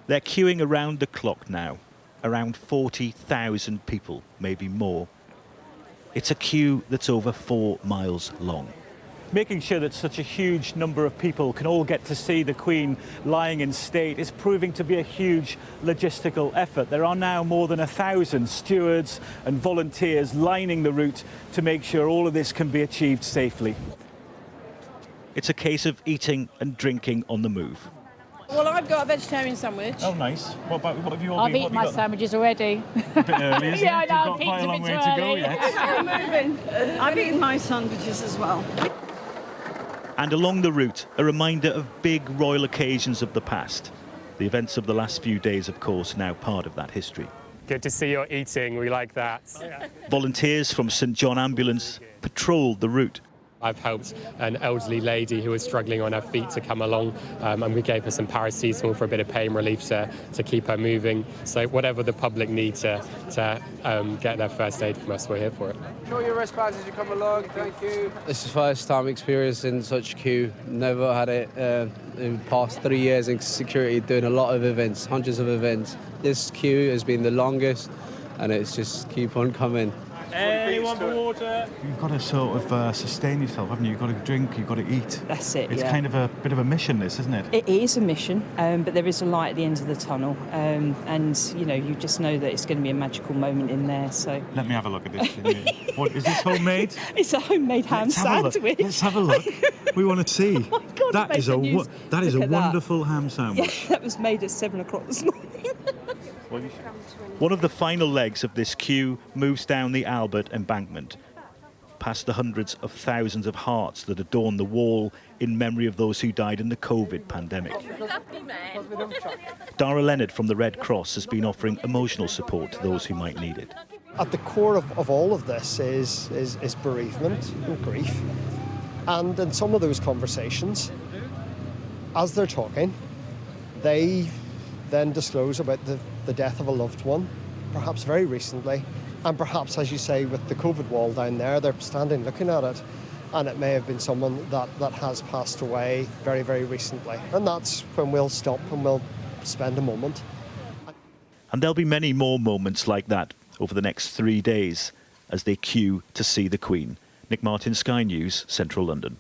They're queuing around the clock now, around 40,000 people, maybe more. It's a queue that's over 4 miles long. Making sure that such a huge number of people can all get to see the Queen lying in state is proving to be a huge logistical effort. There are now more than 1,000 stewards and volunteers lining the route to make sure all of this can be achieved safely. It's a case of eating and drinking on the move. Well, I've got a vegetarian sandwich. Oh, nice. What have you all I've eaten my sandwiches already. A bit early, isn't Yeah, it? I know. You've got quite a long way to go yet. I'm moving. I've eaten my sandwiches as well. And along the route, a reminder of big royal occasions of the past. The events of the last few days, of course, now part of that history. Good to see you're eating, we like that. Volunteers from St John Ambulance patrolled the route. I've helped an elderly lady who was struggling on her feet to come along, and we gave her some paracetamol for a bit of pain relief to keep her moving. So whatever the public need to get their first aid from us, we're here for it. Show your wristbands as you come along, thank you. This is the first time experiencing such a queue. Never had it in the past 3 years in security, doing a lot of events, hundreds of events. This queue has been the longest, and it's just keep on coming. Anyone for water? You've got to sort of sustain yourself, haven't you? You've got to drink, you've got to eat. That's it, It's yeah. kind of a bit of a mission, this, isn't it? It is a mission, but there is a light at the end of the tunnel. And, you know, you just know that it's going to be a magical moment in there, so... Let me have a look at this. What, is this homemade? It's a homemade ham sandwich. Let's have a look. We want to see. Oh, God, that is a wonderful ham sandwich. Yeah, that was made at 7 o'clock this morning. One of the final legs of this queue moves down the Albert embankment, past the hundreds of thousands of hearts that adorn the wall in memory of those who died in the COVID pandemic. Dara Leonard from the Red Cross has been offering emotional support to those who might need it. At the core of all of this is bereavement and grief. And in some of those conversations, as they're talking, they then disclose about the death of a loved one, perhaps very recently, and perhaps, as you say, with the COVID wall down there, they're standing looking at it, and it may have been someone that has passed away very, very recently. And that's when we'll stop and we'll spend a moment. And there'll be many more moments like that over the next 3 days as they queue to see the Queen. Nick Martin, Sky News, Central London.